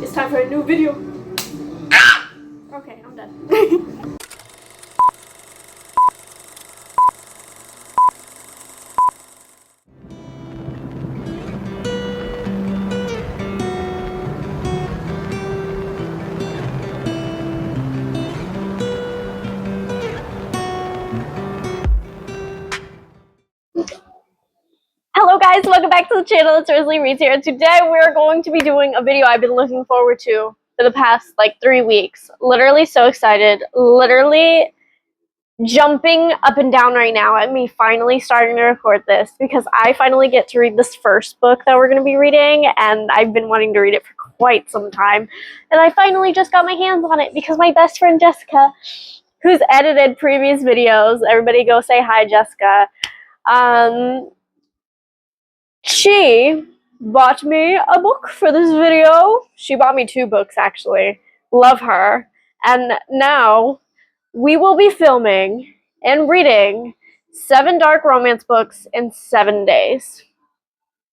It's time for a new video. Okay, I'm done. Hello guys, welcome back to the channel. It's Rosalie Reads here. Today we're going to be doing a video I've been looking forward to for the past like 3 weeks. Literally so excited. Literally jumping up and down right now at me finally starting to record this because I finally get to read this first book that we're going to be reading, and I've been wanting to read it for quite some time. And I finally just got my hands on it because my best friend Jessica, who's edited previous videos, everybody go say hi Jessica, she bought me a book for this video. She bought me 2 books, actually. Love her. And now we will be filming and reading 7 dark romance books in 7 days.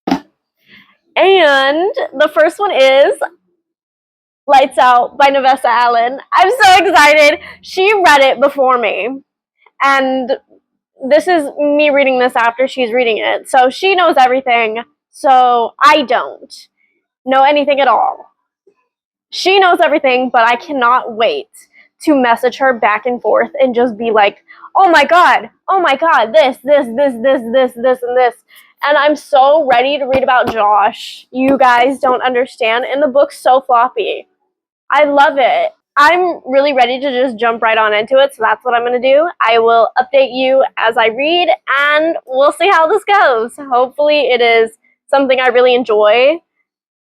And the first one is Lights Out by Navessa Allen. I'm so excited. She read it before me. And this is me reading this after she's reading it. So she knows everything. So I don't know anything at all. She knows everything, but I cannot wait to message her back and forth and just be like, oh my god, this, and this. And I'm so ready to read about Josh. You guys don't understand. And the book's so floppy. I love it. I'm really ready to just jump right on into it, so that's what I'm going to do. I will update you as I read, and we'll see how this goes. Hopefully it is something I really enjoy,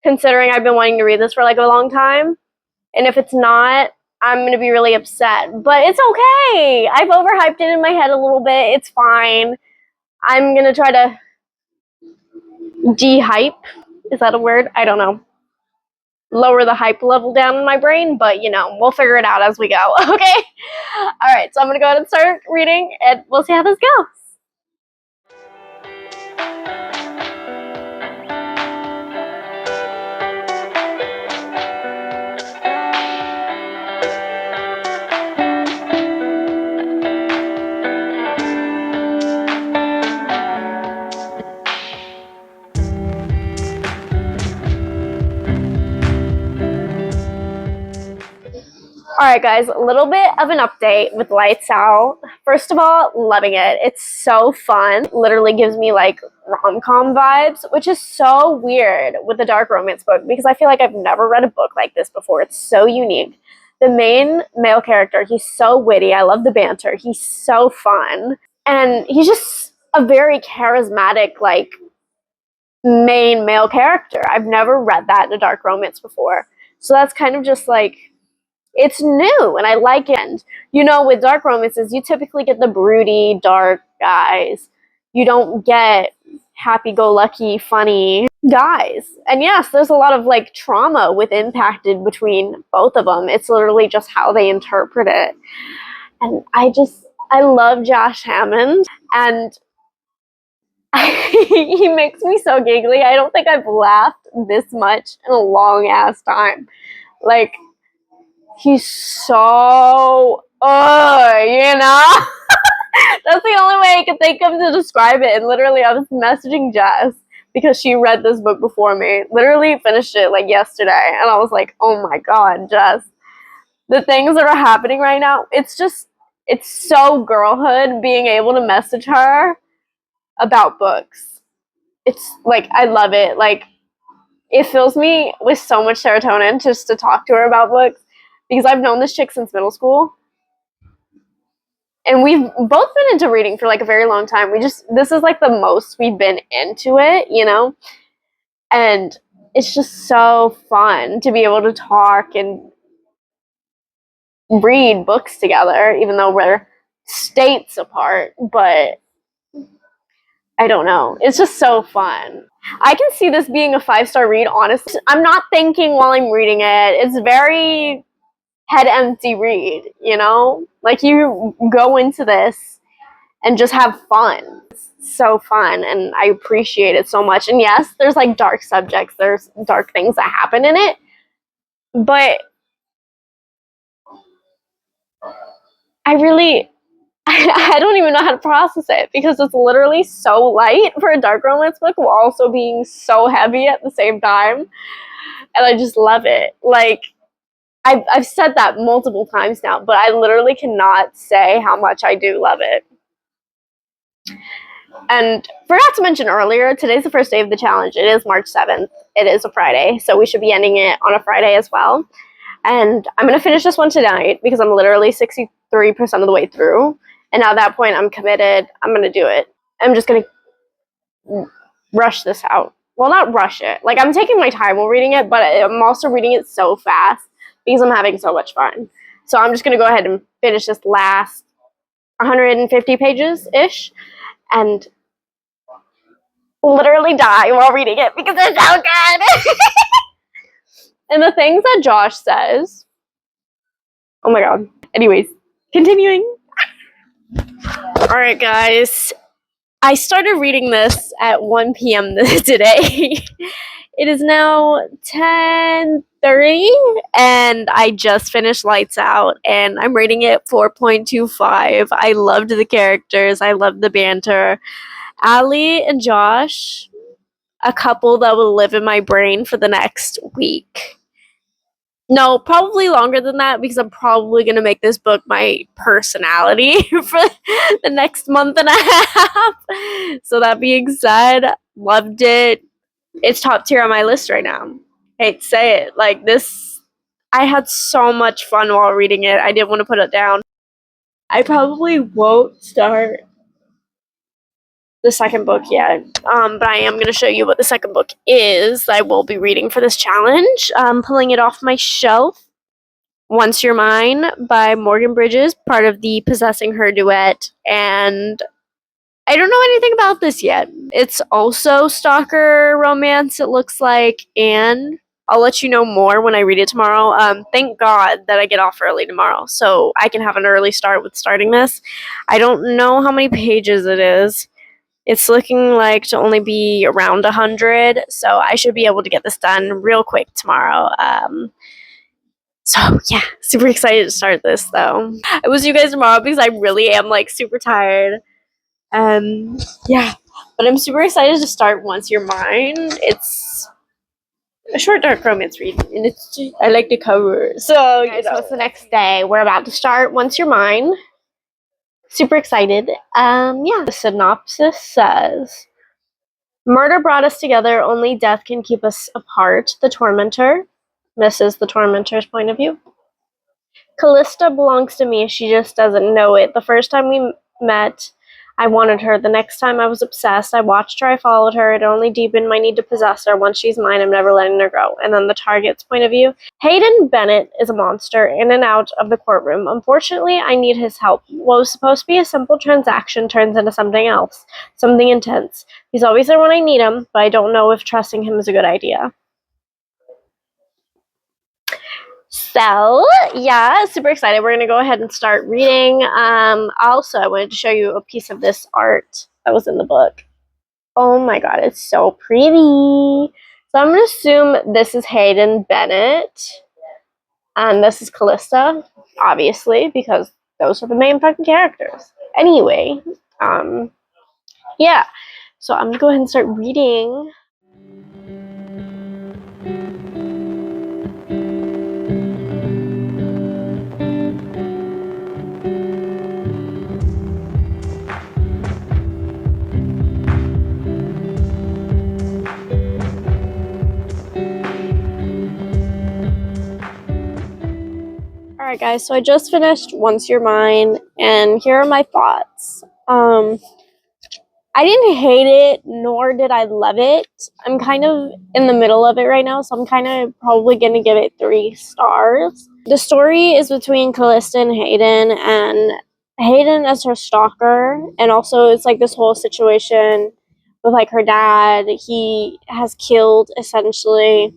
considering I've been wanting to read this for like a long time. And if it's not, I'm going to be really upset. But it's okay. I've overhyped it in my head a little bit. It's fine. I'm going to try to de-hype. Is that a word? I don't know. Lower the hype level down in my brain, but you know, we'll figure it out as we go. Okay? Alright, so I'm gonna go ahead and start reading, and we'll see how this goes. Alright guys, a little bit of an update with Lights Out. First of all, loving it. It's so fun. Literally gives me like rom-com vibes, which is so weird with a dark romance book because I feel like I've never read a book like this before. It's so unique. The main male character, he's so witty. I love the banter. He's so fun. And he's just a very charismatic, like, main male character. I've never read that in a dark romance before. So that's kind of just like, it's new, and I like it. And, you know, with dark romances, you typically get the broody, dark guys. You don't get happy-go-lucky, funny guys. And yes, there's a lot of, like, trauma with impacted between both of them. It's literally just how they interpret it. And I love Josh Hammond, and he makes me so giggly. I don't think I've laughed this much in a long-ass time. Like, he's so, you know? That's the only way I can think of to describe it. And literally, I was messaging Jess because she read this book before me. Literally finished it like yesterday. And I was like, oh my god, Jess. The things that are happening right now, it's so girlhood being able to message her about books. It's like, I love it. Like, it fills me with so much serotonin just to talk to her about books. Because I've known this chick since middle school. And we've both been into reading for like a very long time. This is like the most we've been into it, you know? And it's just so fun to be able to talk and read books together, even though we're states apart. But I don't know. It's just so fun. I can see this being a 5-star read, honestly. I'm not thinking while I'm reading it. It's very head empty read, you know? Like, you go into this and just have fun. so fun, and I appreciate it so much. And yes, there's like dark subjects, there's dark things that happen in it, but I really I don't even know how to process it because it's literally so light for a dark romance book while also being so heavy at the same time. And I just love it. Like, I've said that multiple times now, but I literally cannot say how much I do love it. And forgot to mention earlier, today's the first day of the challenge. It is March 7th. It is a Friday, so we should be ending it on a Friday as well. And I'm going to finish this one tonight because I'm literally 63% of the way through. And at that point, I'm committed. I'm going to do it. I'm just going to rush this out. Well, not rush it. Like, I'm taking my time while reading it, but I'm also reading it so fast because I'm having so much fun. So I'm just going to go ahead and finish this last 150 pages-ish and literally die while reading it because it's so good. And the things that Josh says, oh my god. Anyways, continuing. Alright, guys. I started reading this at 1 p.m. today. It is now 10:30, and I just finished Lights Out, and I'm rating it 4.25. I loved the characters. I loved the banter. Allie and Josh, a couple that will live in my brain for the next week. No, probably longer than that because I'm probably going to make this book my personality for the next month and a half. So that being said, loved it. It's top tier on my list right now. Hate to say it. Like this, I had so much fun while reading it. I didn't want to put it down. I probably won't start the second book yet, but I am going to show you what the second book is. I will be reading for this challenge. Pulling it off my shelf. Once You're Mine by Morgan Bridges, part of the Possessing Her duet, and I don't know anything about this yet. It's also stalker romance, it looks like, and I'll let you know more when I read it tomorrow. Thank God that I get off early tomorrow, so I can have an early start with starting this. I don't know how many pages it is. It's looking like to only be around 100, so I should be able to get this done real quick tomorrow. So yeah, super excited to start this though. I will see you guys tomorrow because I really am like super tired. Yeah, but I'm super excited to start Once You're Mine. It's a short dark romance read, and I like the cover. So you know, so it's the next day. We're about to start Once You're Mine. Super excited. Yeah. The synopsis says, "Murder brought us together. Only death can keep us apart. The tormentor." This is the tormentor's point of view. "Callista belongs to me, she just doesn't know it. The first time we met, I wanted her. The next time I was obsessed. I watched her, I followed her. It only deepened my need to possess her. Once she's mine, I'm never letting her go." And then the target's point of view. "Hayden Bennett is a monster, in and out of the courtroom. Unfortunately, I need his help. What was supposed to be a simple transaction turns into something else. Something intense. He's always there when I need him, but I don't know if trusting him is a good idea." So, yeah, super excited. We're going to go ahead and start reading. Also, I wanted to show you a piece of this art that was in the book. Oh my god, it's so pretty. So I'm going to assume this is Hayden Bennett. And this is Callista, obviously, because those are the main fucking characters. Anyway, yeah. So I'm going to go ahead and start reading. Alright guys, so I just finished Once You're Mine, and here are my thoughts. I didn't hate it, nor did I love it. I'm kind of in the middle of it right now, so I'm kind of probably going to give it 3 stars. The story is between Callista and Hayden as her stalker, and also it's like this whole situation with like her dad. He has killed, essentially.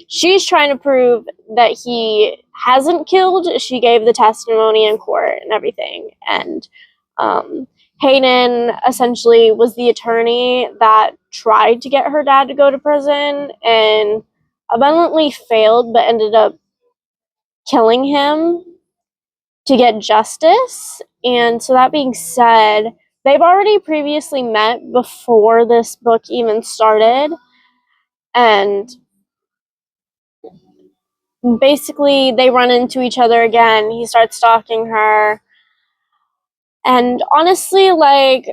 She's trying to prove that he hasn't killed. She gave the testimony in court and everything, and Hayden essentially was the attorney that tried to get her dad to go to prison and abundantly failed, but ended up killing him to get justice. And so that being said, they've already previously met before this book even started. And basically they run into each other again. He starts stalking her. And honestly, like,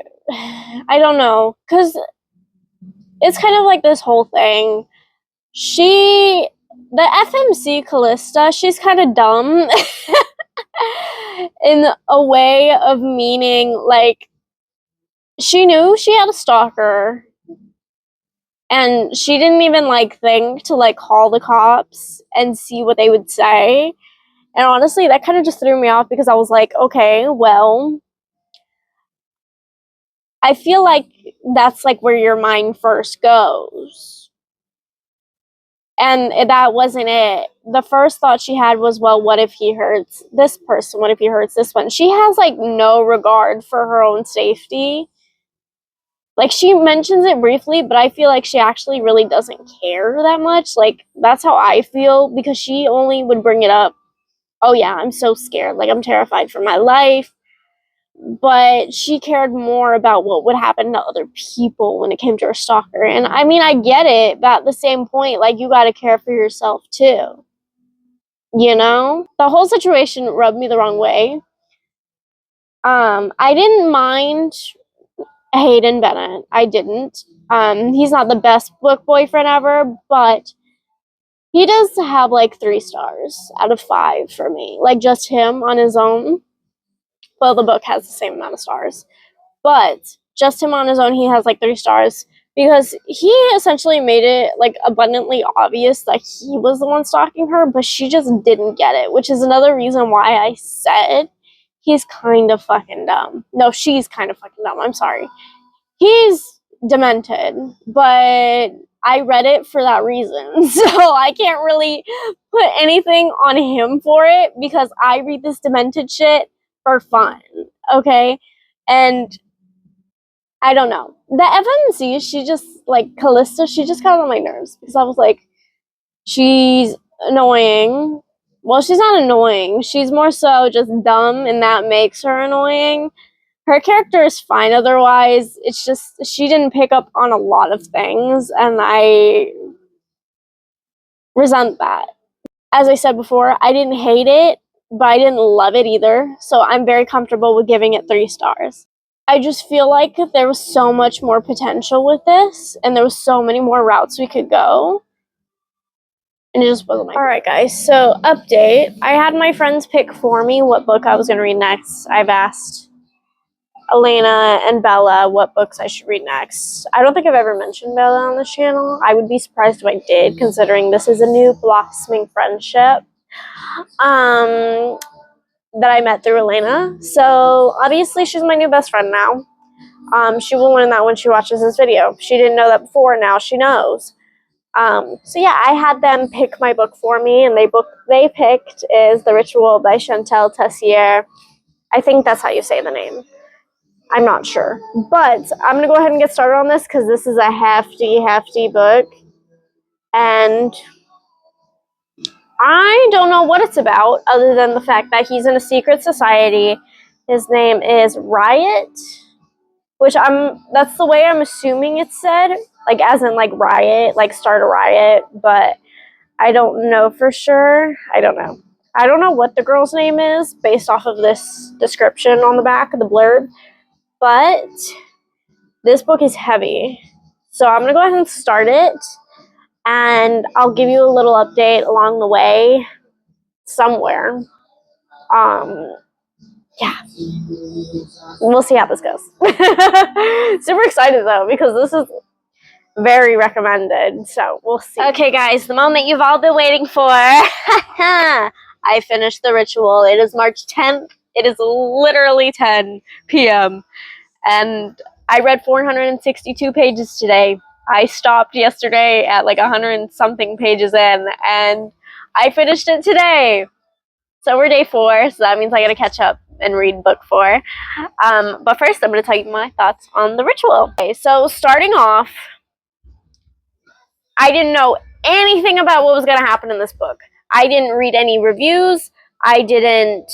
I don't know, because it's kind of like this whole thing. The FMC Callista, she's kind of dumb in a way of meaning, like, she knew she had a stalker, and she didn't even, like, think to, like, call the cops and see what they would say. And honestly, that kind of just threw me off because I was like, okay, well, I feel like that's, like, where your mind first goes. And that wasn't it. The first thought she had was, well, what if he hurts this person? What if he hurts this one? She has, like, no regard for her own safety. Like, she mentions it briefly, but I feel like she actually really doesn't care that much. Like, that's how I feel, because she only would bring it up, oh yeah, I'm so scared. Like, I'm terrified for my life. But she cared more about what would happen to other people when it came to her stalker. And I mean, I get it, but at the same point, like, you gotta care for yourself too. You know? The whole situation rubbed me the wrong way. I didn't mind Hayden Bennett. I didn't. He's not the best book boyfriend ever, but he does have like 3 stars out of 5 for me. Like, just him on his own. Well, the book has the same amount of stars. But just him on his own, he has like 3 stars because he essentially made it like abundantly obvious that he was the one stalking her, but she just didn't get it, which is another reason why I said he's kind of fucking dumb. No, she's kind of fucking dumb. I'm sorry. He's demented, but I read it for that reason. So I can't really put anything on him for it because I read this demented shit for fun. Okay? And I don't know. The FMC, she just, like, Callista, she just got on my nerves because I was like, she's annoying. Well, she's not annoying. She's more so just dumb, and that makes her annoying. Her character is fine otherwise. It's just she didn't pick up on a lot of things, and I resent that. As I said before, I didn't hate it, but I didn't love it either. So I'm very comfortable with giving it 3 stars. I just feel like there was so much more potential with this, and there was so many more routes we could go. And it just wasn't my. Alright, guys, so update. I had my friends pick for me what book I was going to read next. I've asked Elena and Bella what books I should read next. I don't think I've ever mentioned Bella on this channel. I would be surprised if I did, considering this is a new blossoming friendship that I met through Elena. So obviously she's my new best friend now. She will learn that when she watches this video. She didn't know that before, now she knows. So yeah, I had them pick my book for me, and they picked is The Ritual by Chantal Tessier. I think that's how you say the name. I'm not sure. But I'm going to go ahead and get started on this because this is a hefty book. And I don't know what it's about other than the fact that he's in a secret society. His name is Riot, which that's the way I'm assuming it's said, like as in like riot, like start a riot, but I don't know for sure. I don't know what the girl's name is based off of this description on the back of the blurb, but this book is heavy. So I'm going to go ahead and start it, and I'll give you a little update along the way somewhere. Yeah. We'll see how this goes. Super excited though, because this is very recommended, so we'll see. Okay, guys, the moment you've all been waiting for. I finished The Ritual. It is March 10th. It is literally 10 p.m. and I read 462 pages today. I stopped yesterday at like 100 and something pages in, and I finished it today. So we're day 4, so that means I gotta catch up. and read book 4. But first, I'm going to tell you my thoughts on the ritual. Okay, so starting off, I didn't know anything about what was going to happen in this book. I didn't read any reviews. I didn't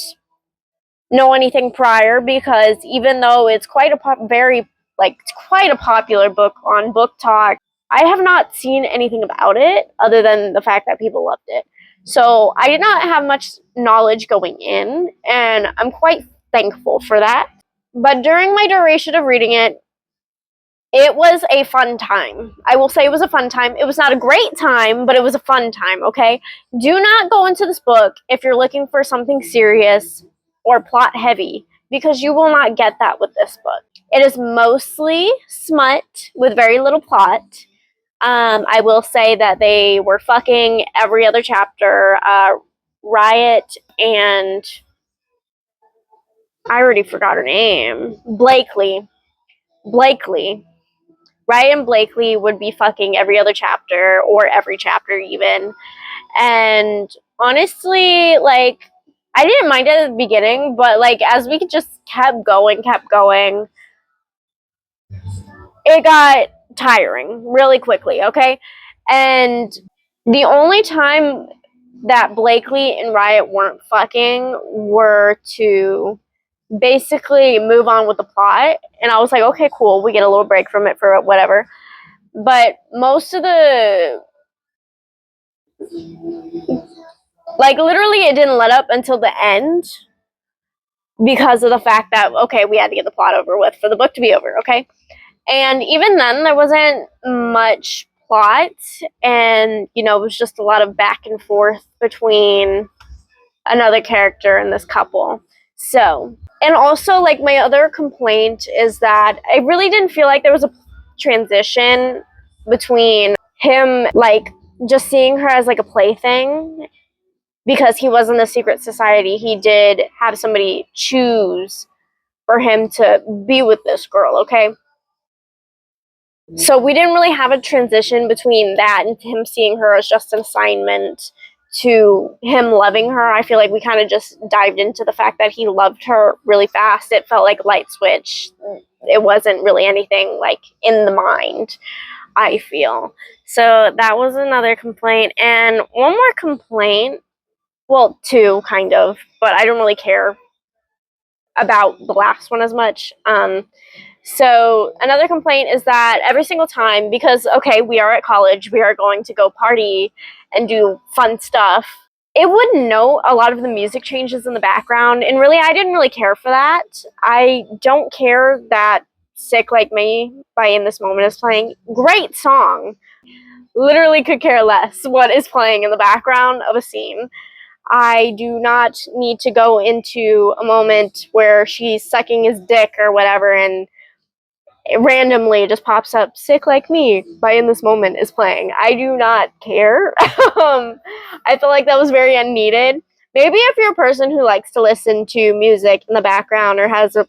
know anything prior, because even though it's quite a quite a popular book on Book Talk, I have not seen anything about it other than the fact that people loved it. So I did not have much knowledge going in, and I'm quite thankful for that. But during my duration of reading it, it was a fun time. I will say it was a fun time. It was not a great time, but it was a fun time, okay? Do not go into this book if you're looking for something serious or plot heavy, because you will not get that with this book. It is mostly smut with very little plot. I will say that they were fucking every other chapter. Riot and I already forgot her name. Blakely. Riot and Blakely would be fucking every other chapter, or every chapter even. And honestly, like, I didn't mind it at the beginning, but like as we just kept going, it got tiring really quickly, okay? And the only time that Blakely and Riot weren't fucking were to basically move on with the plot. And I was like, okay, cool, we get a little break from it for whatever. But most of the, like, literally it didn't let up until the end, because of the fact that, okay, we had to get the plot over with for the book to be over, okay? And even then, there wasn't much plot, and, you know, it was just a lot of back and forth between another character and this couple. So, and also, like, my other complaint is that I really didn't feel like there was a transition between him, like, just seeing her as, like, a plaything, because he was in the secret society. He did have somebody choose for him to be with this girl, okay? So we didn't really have a transition between that and him seeing her as just an assignment to him loving her. I feel like we kind of just dived into the fact that he loved her really fast. It felt like a light switch. It wasn't really anything like in the mind, I feel. So that was another complaint. And one more complaint, well, two kind of, but I don't really care about the last one as much. So another complaint is that every single time, because, okay, we are at college, we are going to go party and do fun stuff, it would note a lot of the music changes in the background, and really, I didn't really care for that. I don't care that Sick Like Me by In This Moment is playing. Great song. Literally could care less what is playing in the background of a scene. I do not need to go into a moment where she's sucking his dick or whatever, and it randomly just pops up Sick Like Me by In This Moment is playing. I do not care. I feel like that was very unneeded. Maybe if you're a person who likes to listen to music in the background, or has a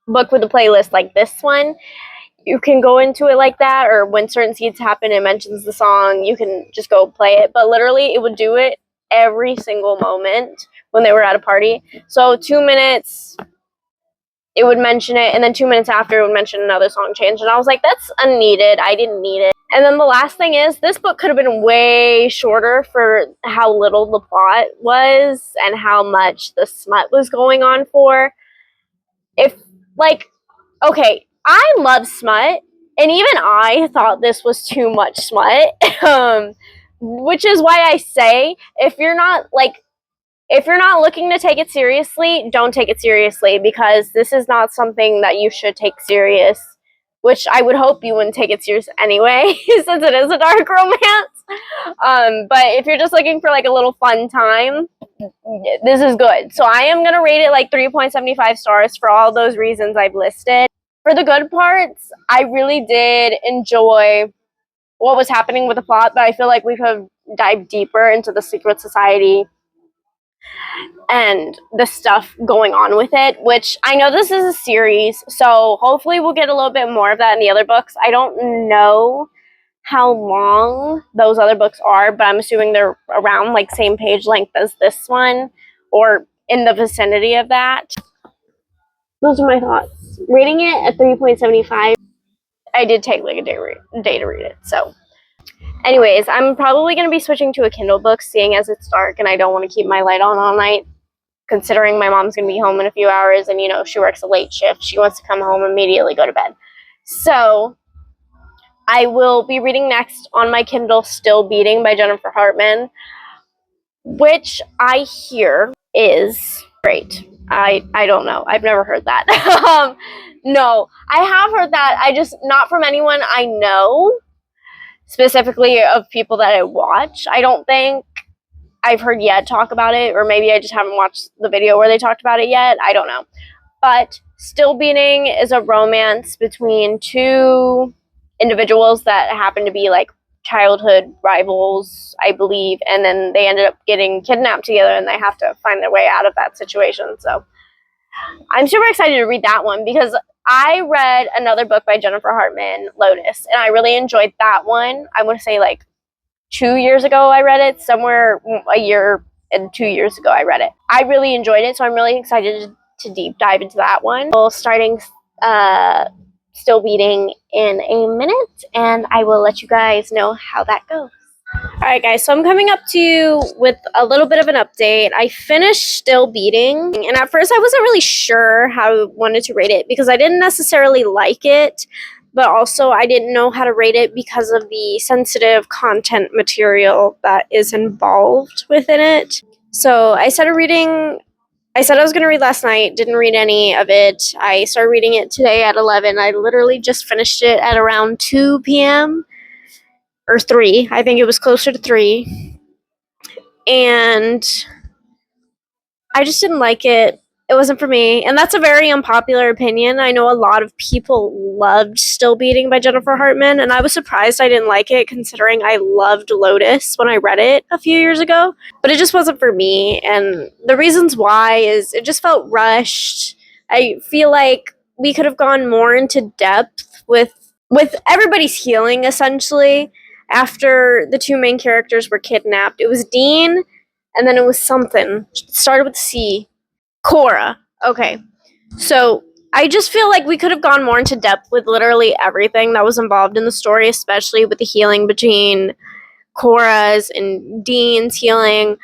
book with a playlist like this one, you can go into it like that, or when certain scenes happen, it mentions the song, you can just go play it. But literally, it would do it every single moment when they were at a party. So 2 minutes, it would mention it, and then 2 minutes after, it would mention another song change. And I was like, that's unneeded. I didn't need it. And then the last thing is, this book could have been way shorter for how little the plot was and how much the smut was going on for. If, like, okay, I love smut, and even I thought this was too much smut. Which is why I say, if you're not looking to take it seriously, don't take it seriously, because this is not something that you should take serious, which I would hope you wouldn't take it serious anyway, since it is a dark romance. But if you're just looking for like a little fun time, this is good. So I am going to rate it like 3.75 stars for all those reasons I've listed. For the good parts, I really did enjoy what was happening with the plot, but I feel like we could have dived deeper into the secret society and the stuff going on with it, which I know this is a series, so hopefully we'll get a little bit more of that in the other books. I don't know how long those other books are, but I'm assuming they're around like same page length as this one, or in the vicinity of that. Those are my thoughts. Rating it at 3.75. I did take like a day to read it. So anyways, I'm probably going to be switching to a Kindle book, seeing as it's dark and I don't want to keep my light on all night, considering my mom's going to be home in a few hours and, you know, she works a late shift. She wants to come home and immediately go to bed. So I will be reading next on my Kindle Still Beating by Jennifer Hartman, which I hear is great. I don't know. I've never heard that. No, I have heard that. I just, not from anyone I know, specifically of people that I watch. I don't think I've heard yet talk about it, or maybe I just haven't watched the video where they talked about it yet. I don't know. But Still Beating is a romance between two individuals that happen to be like childhood rivals, I believe, and then they ended up getting kidnapped together and they have to find their way out of that situation. So I'm super excited to read that one because I read another book by Jennifer Hartman, Lotus, and I really enjoyed that one. I want to say like 2 years ago I read it, somewhere a year and 2 years ago I read it. I really enjoyed it, so I'm really excited to deep dive into that one. Starting Still Beating in a minute, and I will let you guys know how that goes. Alright guys, so I'm coming up to you with a little bit of an update. I finished Still Beating, and at first I wasn't really sure how I wanted to rate it because I didn't necessarily like it, but also I didn't know how to rate it because of the sensitive content material that is involved within it. So I started reading, I said I was going to read last night, didn't read any of it. I started reading it today at 11. I literally just finished it at around 2 p.m. or 3. I think it was closer to 3. And I just didn't like it. It wasn't for me. And that's a very unpopular opinion. I know a lot of people loved Still Beating by Jennifer Hartman, and I was surprised I didn't like it considering I loved Lotus when I read it a few years ago. But it just wasn't for me. And the reasons why is it just felt rushed. I feel like we could have gone more into depth with everybody's healing, essentially, after the two main characters were kidnapped. It was Dean, and then it was something. It started with C. Cora. Okay. So I just feel like we could have gone more into depth with literally everything that was involved in the story, especially with the healing between Cora's and Dean's healing.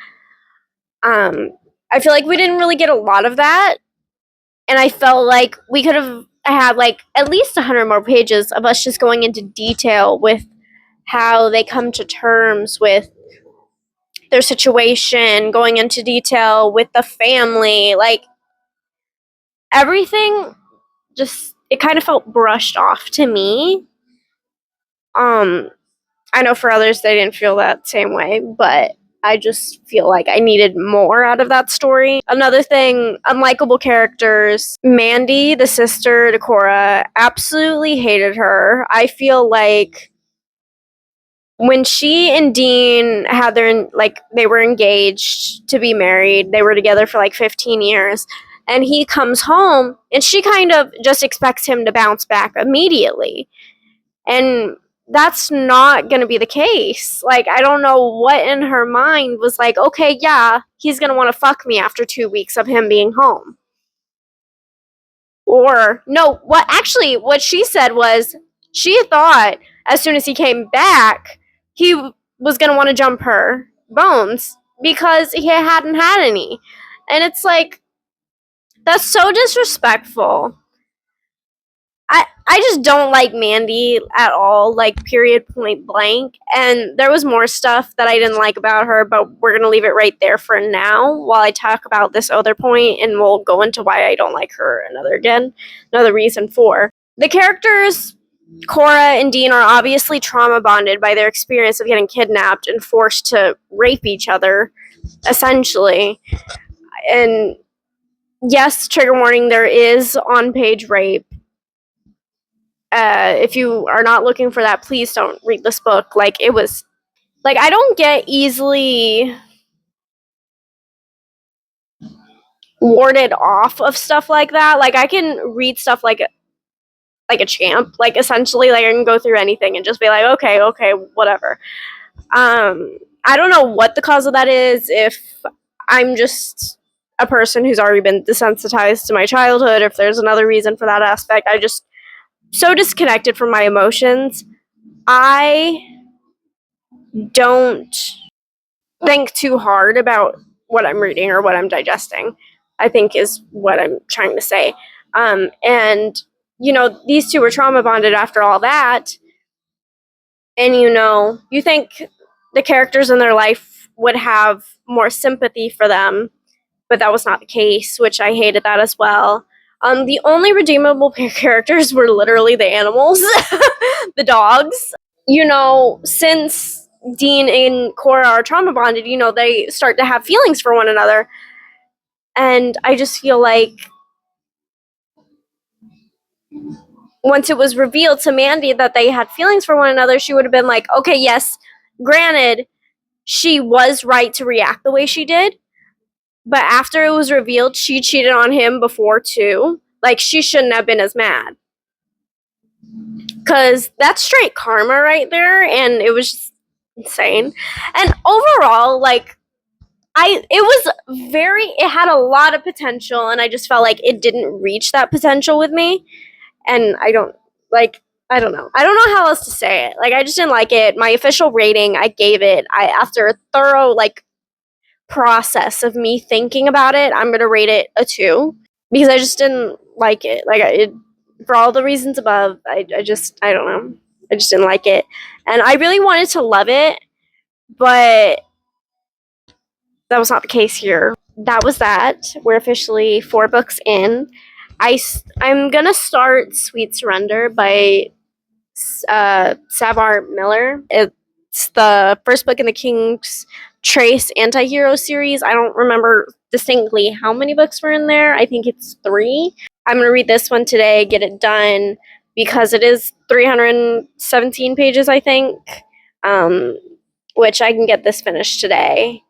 I feel like we didn't really get a lot of that. And I felt like we could have had like at least 100 more pages of us just going into detail with how they come to terms with their situation, going into detail with the family, like everything just, it kind of felt brushed off to me. I know for others they didn't feel that same way, but I just feel like I needed more out of that story. Another thing, unlikable characters. Mandy, the sister to Cora, absolutely hated her. I feel like when she and Dean had their, like, they were engaged to be married, they were together for like 15 years, and he comes home and she kind of just expects him to bounce back immediately. And that's not going to be the case. Like, I don't know what in her mind was like, okay, yeah, he's going to want to fuck me after 2 weeks of him being home. Or, no, what she said was she thought as soon as he came back, he was going to want to jump her bones because he hadn't had any. And it's like, that's so disrespectful. I just don't like Mandy at all, like, period, point blank. And there was more stuff that I didn't like about her, but we're going to leave it right there for now while I talk about this other point, and we'll go into why I don't like her another reason for. The characters, Cora and Dean, are obviously trauma bonded by their experience of getting kidnapped and forced to rape each other, essentially. And yes, trigger warning, there is on-page rape. If you are not looking for that, please don't read this book. Like, it was, like, I don't get easily warded off of stuff like that. Like, I can read stuff like a champ. Like, essentially, like, I can go through anything and just be like, okay, whatever. I don't know what the cause of that is. If I'm just a person who's already been desensitized to my childhood, if there's another reason for that aspect. I just so disconnected from my emotions. I don't think too hard about what I'm reading or what I'm digesting, I think is what I'm trying to say. And, you know, these two were trauma bonded after all that. And, you know, you think the characters in their life would have more sympathy for them, but that was not the case, which I hated that as well. The only redeemable characters were literally the animals, the dogs. You know, since Dean and Cora are trauma bonded, you know, they start to have feelings for one another. And I just feel like once it was revealed to Mandy that they had feelings for one another, she would have been like, okay, yes, granted, she was right to react the way she did. But after it was revealed she cheated on him before too, like, she shouldn't have been as mad. Because that's straight karma right there. And it was just insane. And overall, like, it had a lot of potential, and I just felt like it didn't reach that potential with me. And I don't know. I don't know how else to say it. Like, I just didn't like it. My official rating, I gave it, after a thorough, like, process of me thinking about it, I'm going to rate it a 2 because I just didn't like it. For all the reasons above, I don't know. I just didn't like it. And I really wanted to love it, but that was not the case here. That was that. We're officially 4 books in. I'm gonna start Sweet Surrender by Savar Miller. It's the first book in the King's Trace anti-hero series. I don't remember distinctly how many books were in there. I think it's 3. I'm gonna read this one today, get it done, because it is 317 pages, I think, which I can get this finished today.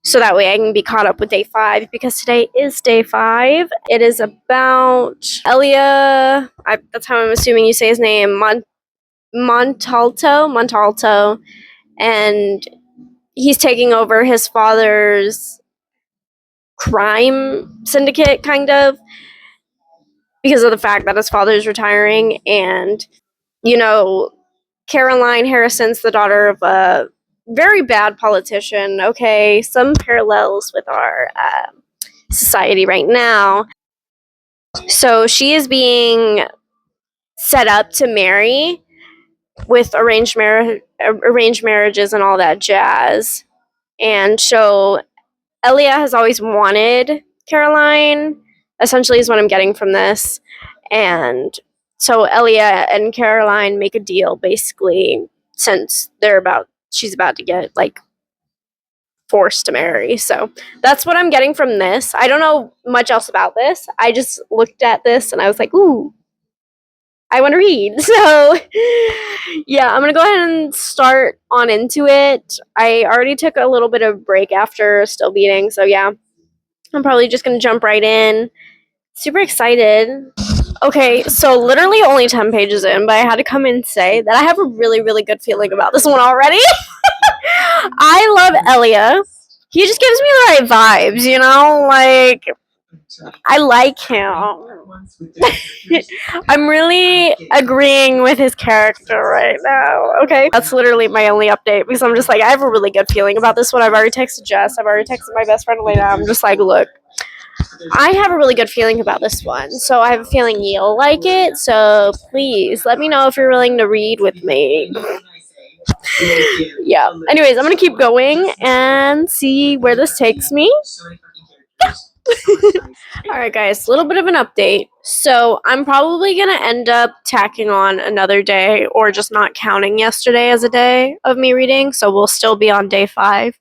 So that way I can be caught up with day 5, because today is day 5. It is about Elia. That's how I'm assuming you say his name. Montalto. And he's taking over his father's crime syndicate, kind of, because of the fact that his father's retiring. And, you know, Caroline Harrison's the daughter of a very bad politician. Okay, some parallels with our society right now. So she is being set up to marry with arranged marriages and all that jazz. And so Elia has always wanted Caroline, essentially, is what I'm getting from this. And so Elia and Caroline make a deal, basically, since she's about to get, like, forced to marry. So that's what I'm getting from this. I don't know much else about this. I just looked at this and I was like, ooh, I want to read. So yeah, I'm gonna go ahead and start on into it. I already took a little bit of break after Still Beating, so yeah, I'm probably just gonna jump right in. Super excited. Okay, so literally only 10 pages in, but I had to come in and say that I have a really, really good feeling about this one already. I love Elia. He just gives me the right vibes, you know? Like, I like him. I'm really agreeing with his character right now. Okay, that's literally my only update, because I'm just like, I have a really good feeling about this one. I've already texted Jess. I've already texted my best friend Elena. I'm just like, look, I have a really good feeling about this one, so I have a feeling you'll like it. So please let me know if you're willing to read with me. Yeah. Anyways, I'm gonna keep going and see where this takes me. Alright guys, a little bit of an update. So I'm probably going to end up tacking on another day, or just not counting yesterday as a day of me reading, so we'll still be on day 5.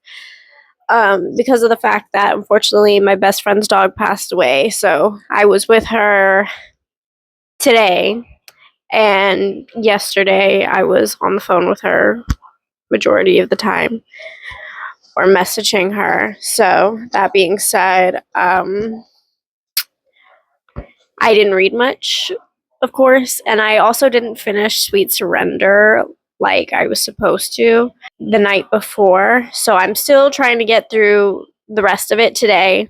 Because of the fact that, unfortunately, my best friend's dog passed away. So I was with her today, and yesterday I was on the phone with her majority of the time, or messaging her. So that being said, I didn't read much, of course, and I also didn't finish Sweet Surrender like I was supposed to the night before. So I'm still trying to get through the rest of it today.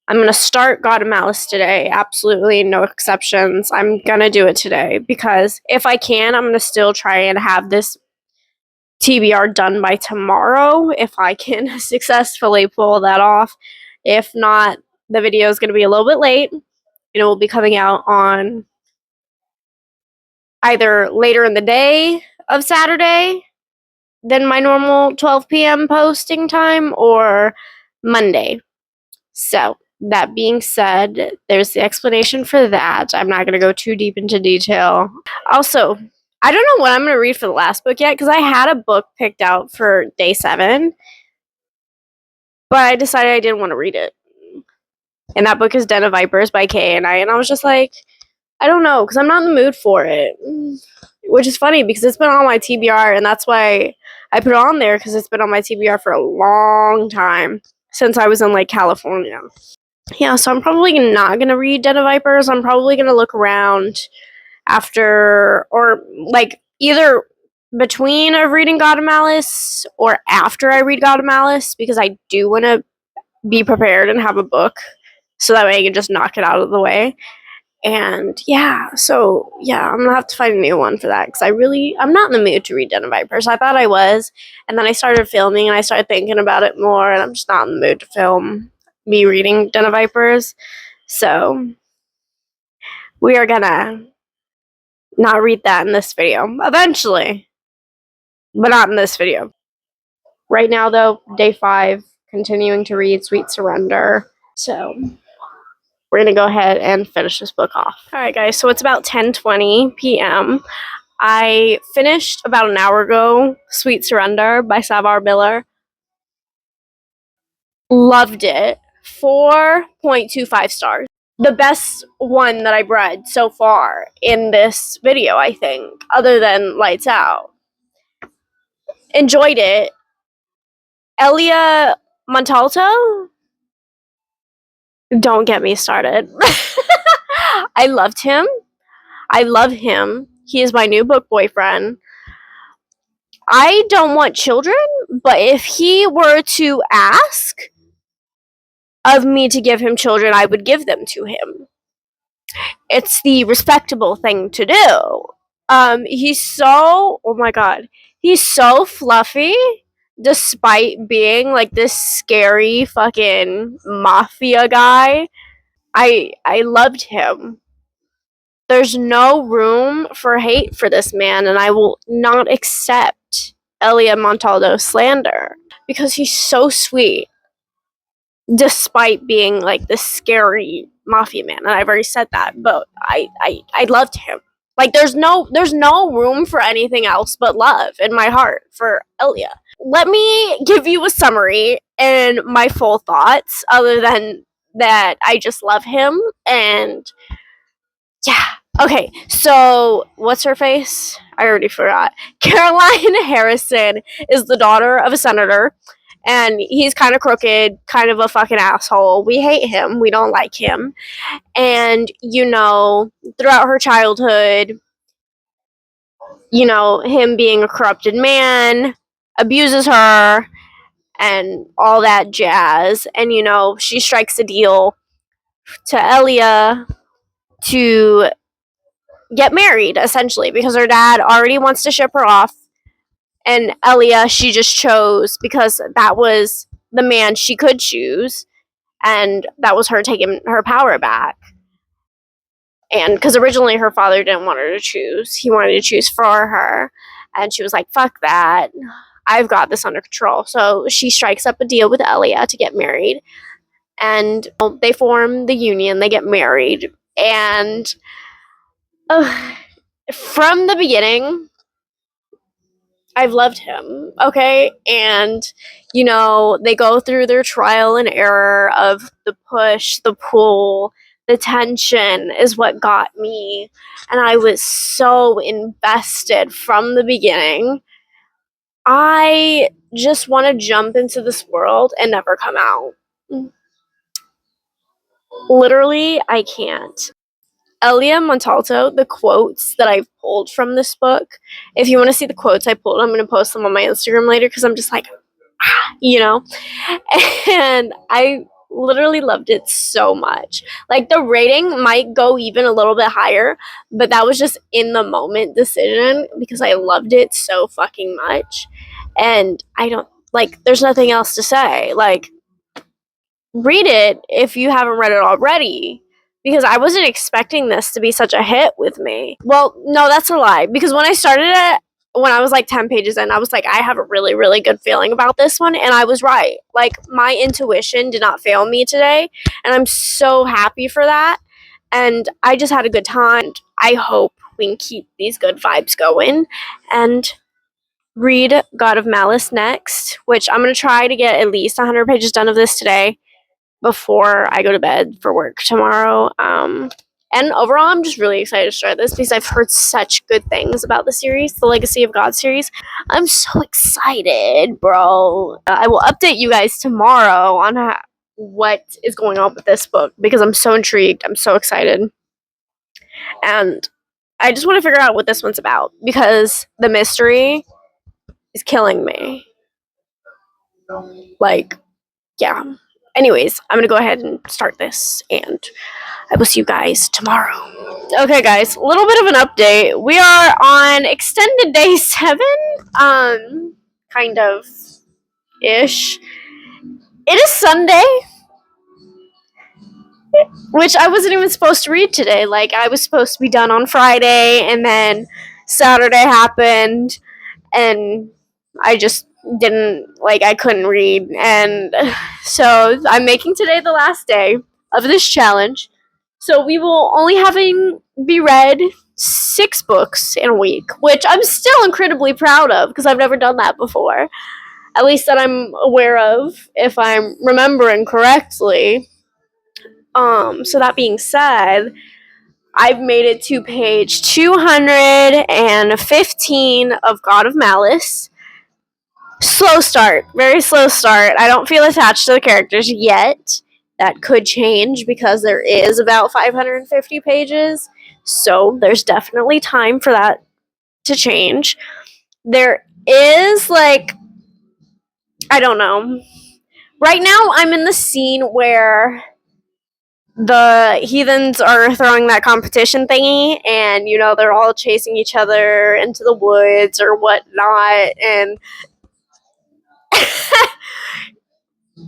I'm going to start God of Malice today. Absolutely no exceptions. I'm going to do it today because if I can, I'm going to still try and have this TBR done by tomorrow if I can successfully pull that off. If not, the video is going to be a little bit late and it will be coming out on either later in the day of Saturday than my normal 12 p.m. posting time or Monday. So, that being said, there's the explanation for that. I'm not going to go too deep into detail. Also, I don't know what I'm going to read for the last book yet because I had a book picked out for day 7, but I decided I didn't want to read it. And that book is Den of Vipers by Kay and I was just like, I don't know, because I'm not in the mood for it. Which is funny because it's been on my TBR, and that's why I put it on there, because it's been on my TBR for a long time since I was in like California. Yeah, so I'm probably not going to read Den of Vipers. I'm probably going to look around after, or like either between of reading God of Malice or after I read God of Malice, because I do want to be prepared and have a book so that way I can just knock it out of the way. And yeah, so yeah, I'm gonna have to find a new one for that because I'm not in the mood to read Den of Vipers. I thought I was, and then I started filming and I started thinking about it more, and I'm just not in the mood to film me reading Den of Vipers. So we are gonna not read that in this video. Eventually, but not in this video. Right now, though, day 5, continuing to read Sweet Surrender. So we're gonna go ahead and finish this book off. Alright guys, so it's about 10:20 p.m. I finished about an hour ago Sweet Surrender by Savar Miller. Loved it. 4.25 stars. The best one that I've read so far in this video, I think, other than Lights Out. Enjoyed it. Elia Montalto? Don't get me started. I loved him. I love him. He is my new book boyfriend. I don't want children, but if he were to ask of me to give him children, I would give them to him. It's the respectable thing to do. He's so, oh my god, he's so fluffy, despite being like this scary fucking mafia guy. I loved him. There's no room for hate for this man, and I will not accept Elia Montaldo slander because he's so sweet, despite being like this scary mafia man. And I've already said that, but I loved him. Like there's no room for anything else but love in my heart for Elia. Let me give you a summary and my full thoughts, other than that I just love him. And yeah. Okay, so what's her face? I already forgot. Caroline Harrison is the daughter of a senator, and he's kind of crooked, kind of a fucking asshole. We hate him. We don't like him. And, you know, throughout her childhood, you know, him being a corrupted man, abuses her, and all that jazz. And, you know, she strikes a deal to Elia to get married, essentially, because her dad already wants to ship her off. And Elia, she just chose because that was the man she could choose, and that was her taking her power back. And because originally her father didn't want her to choose, he wanted to choose for her, and she was like, fuck that, I've got this under control. So she strikes up a deal with Elia to get married, and they form the union, they get married, and from the beginning, I've loved him, okay? And, you know, they go through their trial and error of the push, the pull, the tension is what got me. And I was so invested from the beginning. I just want to jump into this world and never come out. Literally, I can't. Elia Montalto, the quotes that I've pulled from this book, if you want to see the quotes I pulled, I'm going to post them on my Instagram later because I'm just like, you know? And literally loved it so much. Like, the rating might go even a little bit higher, but that was just in the moment decision because I loved it so fucking much. And I don't, like, there's nothing else to say. Like, read it if you haven't read it already, because I wasn't expecting this to be such a hit with me. Well, no, that's a lie, because when I started it, when I was like 10 pages in, I was like, I have a really, really good feeling about this one, and I was right. Like, my intuition did not fail me today, and I'm so happy for that, and I just had a good time. I hope we can keep these good vibes going, and read God of Malice next, which I'm going to try to get at least 100 pages done of this today before I go to bed for work tomorrow. And overall, I'm just really excited to start this because I've heard such good things about the series, the Legacy of God series. I'm so excited, bro. I will update you guys tomorrow on what is going on with this book because I'm so intrigued. I'm so excited. And I just want to figure out what this one's about because the mystery is killing me. Like, yeah. Anyways, I'm gonna go ahead and start this, and I will see you guys tomorrow. Okay, guys, a little bit of an update. We are on extended day 7, kind of ish. It is Sunday, which I wasn't even supposed to read today. Like, I was supposed to be done on Friday, and then Saturday happened, and I just didn't, like, I couldn't read. And so I'm making today the last day of this challenge. So we will only be read 6 books in a week, which I'm still incredibly proud of because I've never done that before. At least that I'm aware of, if I'm remembering correctly. So that being said, I've made it to page 215 of God of Malice. Slow start, very slow start. I don't feel attached to the characters yet. That could change because there is about 550 pages, so there's definitely time for that to change. There is, like, I don't know. Right now, I'm in the scene where the heathens are throwing that competition thingy, and, you know, they're all chasing each other into the woods or whatnot, and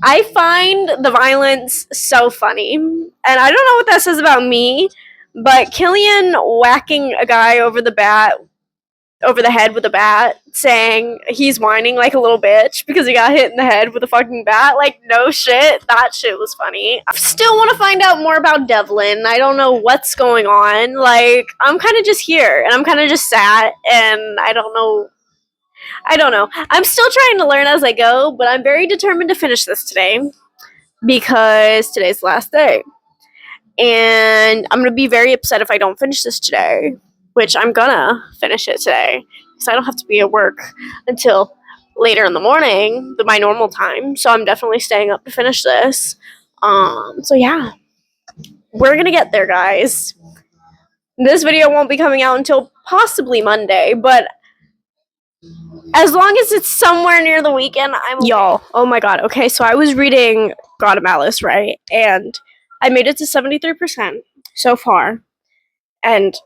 I find the violence so funny. And I don't know what that says about me, but Killian whacking a guy over the head with a bat, saying he's whining like a little bitch because he got hit in the head with a fucking bat. Like, no shit. That shit was funny. I still want to find out more about Devlin. I don't know what's going on. Like, I'm kind of just here, and I'm kind of just sat, and I don't know. I'm still trying to learn as I go, but I'm very determined to finish this today because today's the last day. And I'm going to be very upset if I don't finish this today, which I'm gonna finish it today because I don't have to be at work until later in the morning, my normal time. So I'm definitely staying up to finish this. So yeah, we're going to get there, guys. This video won't be coming out until possibly Monday, but as long as it's somewhere near the weekend, I'm okay. Y'all, oh my god. Okay, so I was reading God of Malice, right? And I made it to 73% so far. And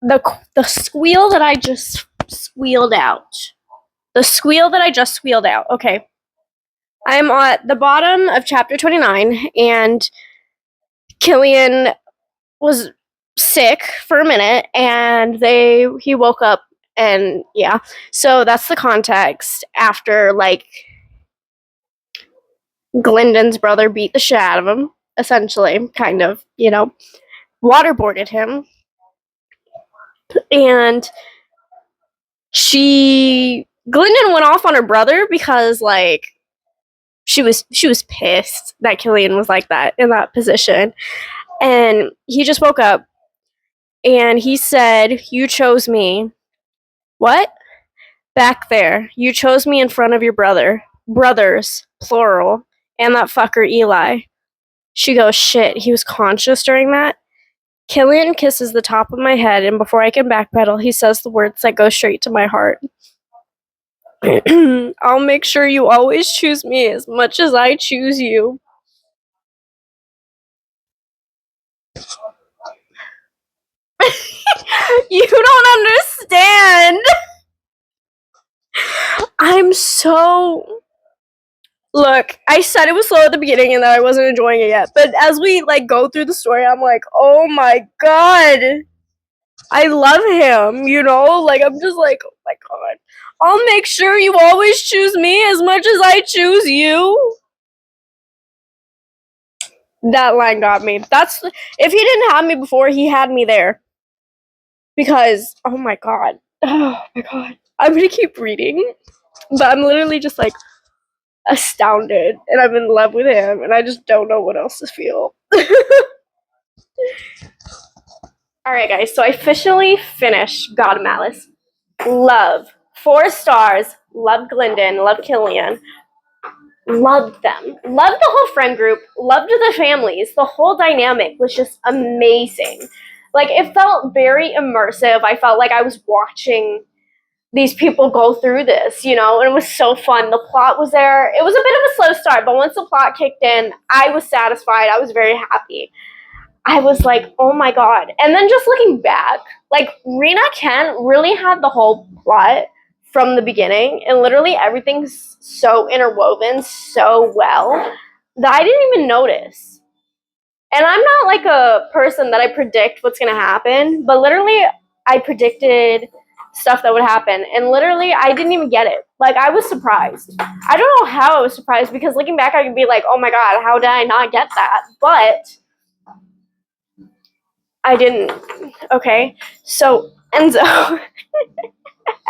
the squeal that I just squealed out. Okay. I'm at the bottom of chapter 29, and Killian was sick for a minute, and he woke up. And yeah, so that's the context after, like, Glyndon's brother beat the shit out of him, essentially, kind of, you know, waterboarded him. And Glyndon went off on her brother because, like, she was pissed that Killian was like that in that position. And he just woke up and he said, "You chose me." What? Back there. You chose me in front of your brother. Brothers, plural. And that fucker Eli. She goes, "Shit, he was conscious during that?" Killian kisses the top of my head, and before I can backpedal, he says the words that go straight to my heart. "I'll make sure you always choose me as much as I choose you." You don't understand. I'm so... Look, I said it was slow at the beginning and that I wasn't enjoying it yet. But as we like go through the story, I'm like, oh my god. I love him, you know? Like, I'm just like, oh my god. I'll make sure you always choose me as much as I choose you. That line got me. That's... if he didn't have me before, he had me there. Because, oh my god. Oh my god. I'm gonna keep reading. But I'm literally just like astounded. And I'm in love with him. And I just don't know what else to feel. Alright, guys. So I officially finished God of Malice. Love. 4 stars. Loved Glendon. Loved Killian. Loved them. Loved the whole friend group. Loved the families. The whole dynamic was just amazing. Like, it felt very immersive. I felt like I was watching these people go through this, you know, and it was so fun. The plot was there. It was a bit of a slow start, but once the plot kicked in, I was satisfied. I was very happy. I was like, oh my god. And then just looking back, like, Rena Kent really had the whole plot from the beginning, and literally everything's so interwoven so well that I didn't even notice. And I'm not like a person that I predict what's gonna happen, but literally I predicted stuff that would happen, and literally I didn't even get it. Like, I was surprised. I don't know how I was surprised, because looking back I could be like, oh my god, how did I not get that? But I didn't. Okay, so Enzo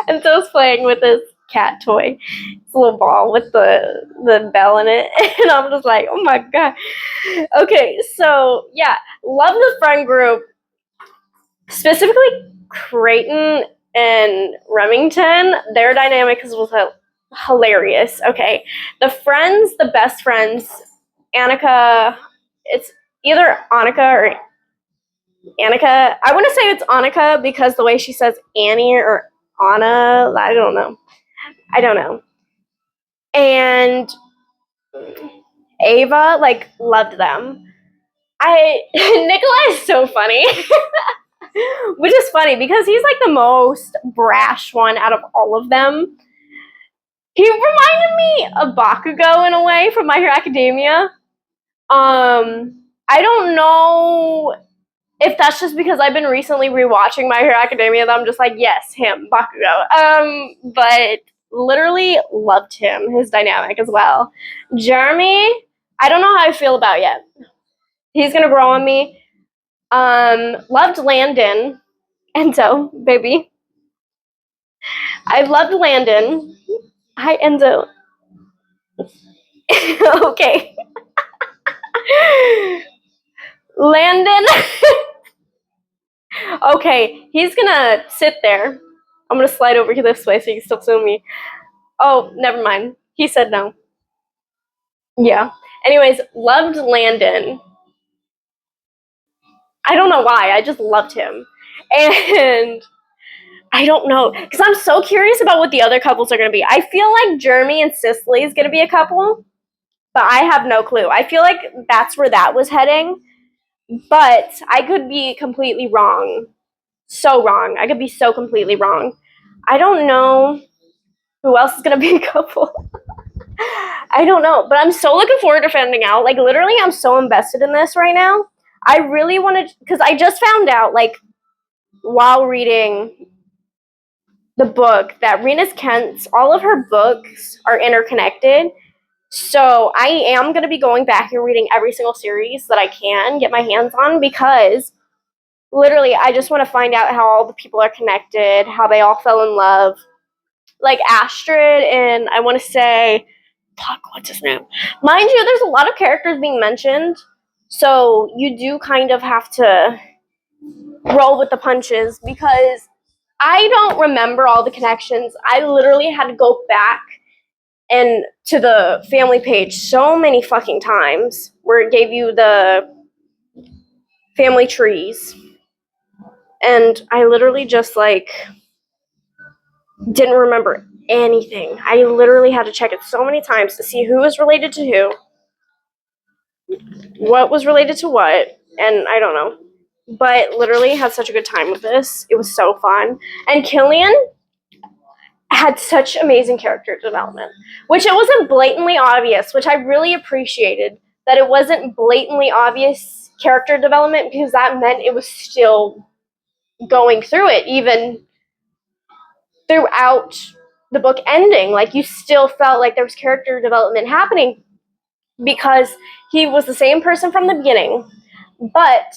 Enzo's playing with this cat toy. It's a little ball with the bell in it. And I'm just like, oh my god. Okay, so yeah, love the friend group. Specifically Creighton and Remington. Their dynamic was hilarious. Okay. The friends, the best friends, Annika, it's either Annika or Annika. I want to say it's Annika because the way she says Annie or Anna, I don't know. And Ava, like, loved them. Nikolai is so funny. Which is funny because he's like the most brash one out of all of them. He reminded me of Bakugo in a way from My Hero Academia. I don't know if that's just because I've been recently rewatching My Hero Academia that I'm just like, yes, him, Bakugo. But literally loved him, his dynamic as well. Jeremy, I don't know how I feel about yet. He's gonna grow on me. Loved Landon. Enzo, baby. I loved Landon. Hi, Enzo. Okay. Landon. Okay, he's gonna sit there. I'm gonna slide over to this way so you can still see me. Oh, never mind. He said no. Yeah. Anyways, loved Landon. I don't know why. I just loved him. And I don't know. Because I'm so curious about what the other couples are going to be. I feel like Jeremy and Cicely is going to be a couple. But I have no clue. I feel like that's where that was heading. But I could be completely wrong. So wrong. I could be so completely wrong. I don't know who else is going to be a couple. I don't know. But I'm so looking forward to finding out. Like, literally, I'm so invested in this right now. I really want to, because I just found out, like, while reading the book, that Rena Kent's, all of her books are interconnected. So I am going to be going back and reading every single series that I can get my hands on, because literally I just want to find out how all the people are connected, how they all fell in love. Like Astrid and I want to say, fuck, what's his name? Mind you, there's a lot of characters being mentioned, so you do kind of have to roll with the punches, because I don't remember all the connections. I literally had to go back and to the family page so many fucking times where it gave you the family trees, and I literally just like didn't remember anything. I literally had to check it so many times to see who was related to who, what was related to what, and I don't know. but literally had such a good time with this. It was so fun. And Killian had such amazing character development, which it wasn't blatantly obvious, which I really appreciated that it wasn't blatantly obvious character development, because that meant it was still going through it even throughout the book ending. Like, you still felt like there was character development happening because he was the same person from the beginning, but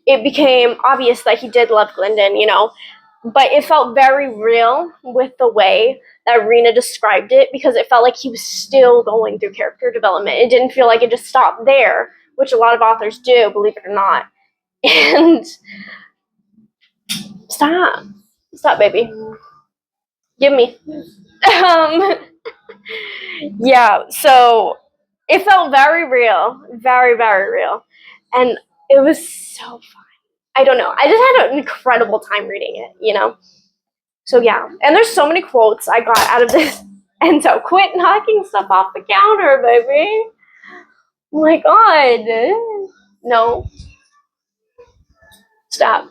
it became obvious that he did love Glyndon, you know. But it felt very real with the way that Rena described it, because it felt like he was still going through character development. It didn't feel like it just stopped there, which a lot of authors do, believe it or not. And stop, baby, give me. Yeah, so it felt very real, very, very real, and it was so fun. I don't know. I just had an incredible time reading it, you know? So yeah, and there's so many quotes I got out of this. And so, quit knocking stuff off the counter, baby. Oh my god. No. Stop.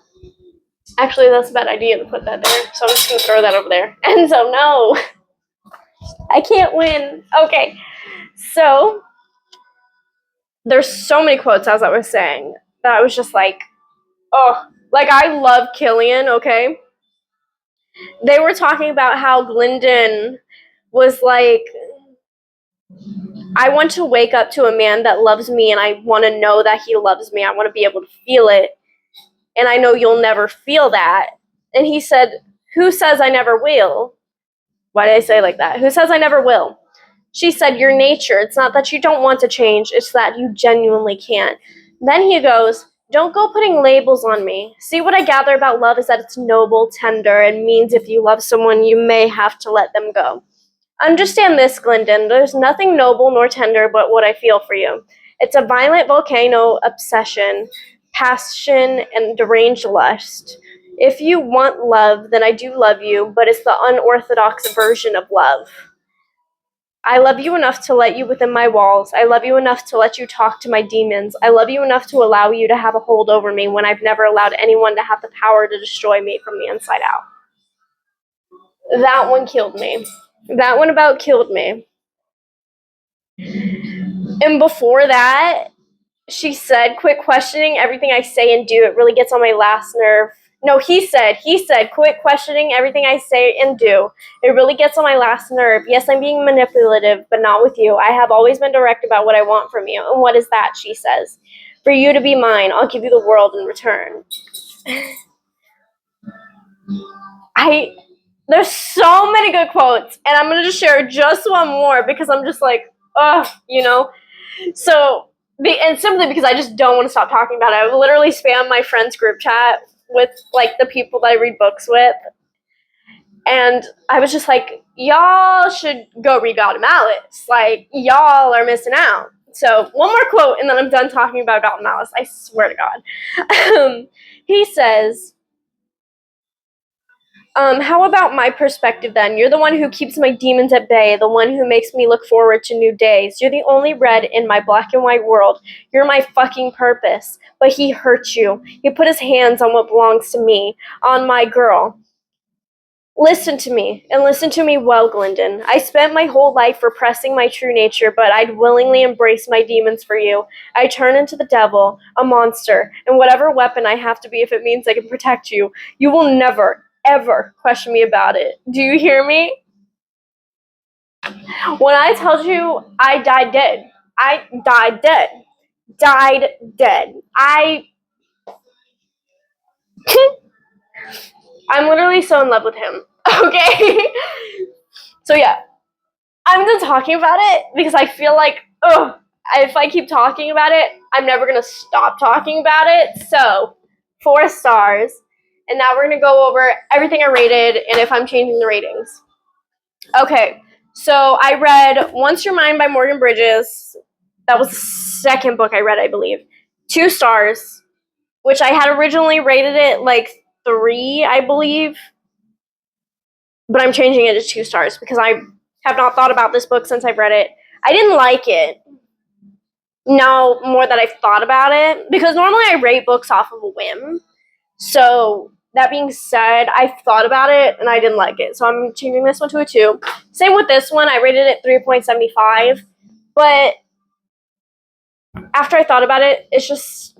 Actually, that's a bad idea to put that there. So I'm just going to throw that over there. And so, no. I can't win. Okay. So, there's so many quotes, as I was saying, that I was just like, oh. Like, I love Killian, okay? They were talking about how Glyndon was like, I want to wake up to a man that loves me, and I want to know that he loves me. I want to be able to feel it. And I know you'll never feel that. And he said, who says I never will? Why did I say it like that? Who says I never will? She said, your nature. It's not that you don't want to change. It's that you genuinely can't. Then he goes, don't go putting labels on me. See, what I gather about love is that it's noble, tender, and means if you love someone, you may have to let them go. Understand this, Glyndon. There's nothing noble nor tender but what I feel for you. It's a violent volcano obsession, passion, and deranged lust. If you want love, then I do love you, but it's the unorthodox version of love. I love you enough to let you within my walls. I love you enough to let you talk to my demons. I love you enough to allow you to have a hold over me when I've never allowed anyone to have the power to destroy me from the inside out. That one killed me. That one about killed me. And before that, she said, quit questioning everything I say and do. It really gets on my last nerve. No, he said, quit questioning everything I say and do. It really gets on my last nerve. Yes, I'm being manipulative, but not with you. I have always been direct about what I want from you. And what is that, she says? For you to be mine, I'll give you the world in return. There's so many good quotes, and I'm going to just share just one more because I'm just like, ugh, you know? So, and simply because I just don't want to stop talking about it. I literally spam my friends group chat with like the people that I read books with, and I was just like, y'all should go read Gotham Alice. Like, y'all are missing out. So, one more quote, and then I'm done talking about Gotham Alice. I swear to God. He says, how about my perspective then? You're the one who keeps my demons at bay, the one who makes me look forward to new days. You're the only red in my black and white world. You're my fucking purpose. But he hurt you. He put his hands on what belongs to me, on my girl. Listen to me, and listen to me well, Glyndon. I spent my whole life repressing my true nature, but I'd willingly embrace my demons for you. I turn into the devil, a monster, and whatever weapon I have to be if it means I can protect you. You will never, ever question me about it. Do you hear me? When I told you I died dead, I died dead. Died dead. I'm literally so in love with him. Okay? So yeah, I'm done talking about it because I feel like, if I keep talking about it, I'm never going to stop talking about it. So, 4 stars. And now we're going to go over everything I rated and if I'm changing the ratings. Okay, so I read Once Your Mind by Morgan Bridges. That was the second book I read, I believe. 2 stars, which I had originally rated it like 3, I believe. But I'm changing it to 2 stars because I have not thought about this book since I've read it. I didn't like it. now more that I've thought about it, because normally I rate books off of a whim. So that being said, I thought about it and I didn't like it. So I'm changing this one to a 2. Same with this one. I rated it 3.75. But after I thought about it, it's just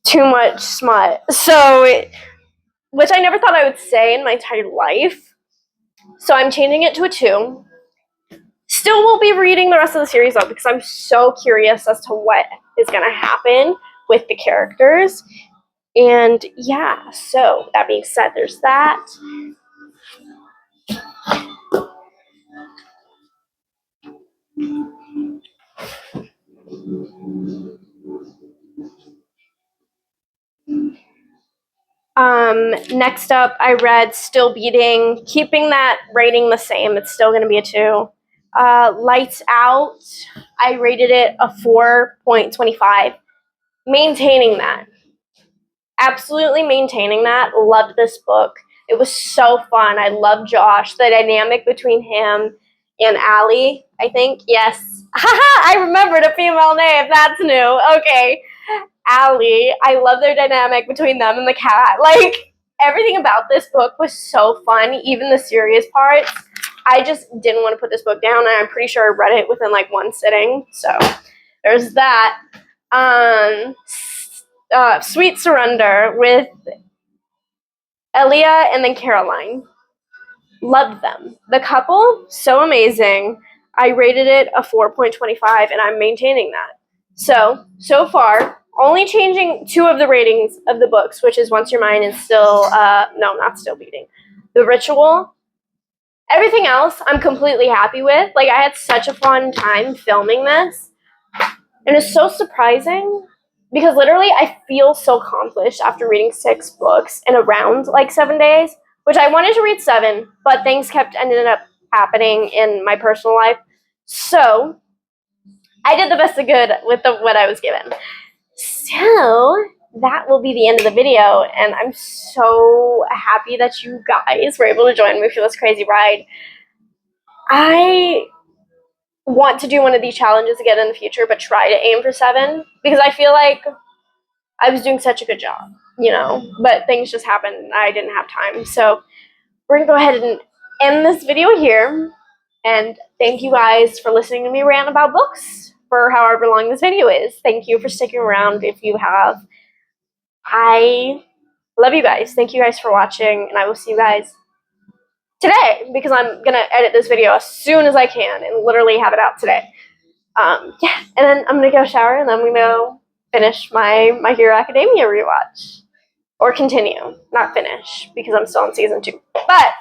too much smut. Which I never thought I would say in my entire life. So I'm changing it to a 2. Still will be reading the rest of the series though, because I'm so curious as to what is going to happen with the characters. And yeah, so that being said, there's that. Next up, I read Still Beating, keeping that rating the same. It's still going to be a 2. Lights Out, I rated it a 4.25. Maintaining that. Absolutely maintaining that. Loved this book. It was so fun. I love Josh. The dynamic between him and Allie, I think. Yes. I remembered a female name. That's new. Okay. Allie. I love their dynamic between them and the cat. Like, everything about this book was so fun, even the serious parts. I just didn't want to put this book down, and I'm pretty sure I read it within like one sitting. So there's that. Sweet Surrender with Elia and then Caroline. Loved them. The couple, so amazing. I rated it a 4.25, and I'm maintaining that. So far, only changing 2 of the ratings of the books, which is Once Your Mind and Still, no, not Still Beating. The Ritual. Everything else, I'm completely happy with. Like, I had such a fun time filming this. And it's so surprising because literally I feel so accomplished after reading 6 books in around like 7 days, which I wanted to read 7, but things kept ended up happening in my personal life. So I did the best of good with what I was given. So that will be the end of the video, and I'm so happy that you guys were able to join me for this crazy ride. I want to do one of these challenges again in the future, but try to aim for 7 because I feel like I was doing such a good job, but things just happened and I didn't have time. So we're going to go ahead and end this video here. And thank you guys for listening to me rant about books for however long this video is. Thank you for sticking around if you have. I love you guys. Thank you guys for watching, and I will see you guys today because I'm going to edit this video as soon as I can and literally have it out today. Yeah, and then I'm going to go shower, and then I'm going to go finish my My Hero Academia rewatch. Or continue, not finish, because I'm still on season 2. But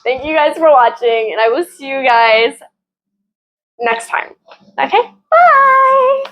thank you guys for watching, and I will see you guys next time. Okay? Bye!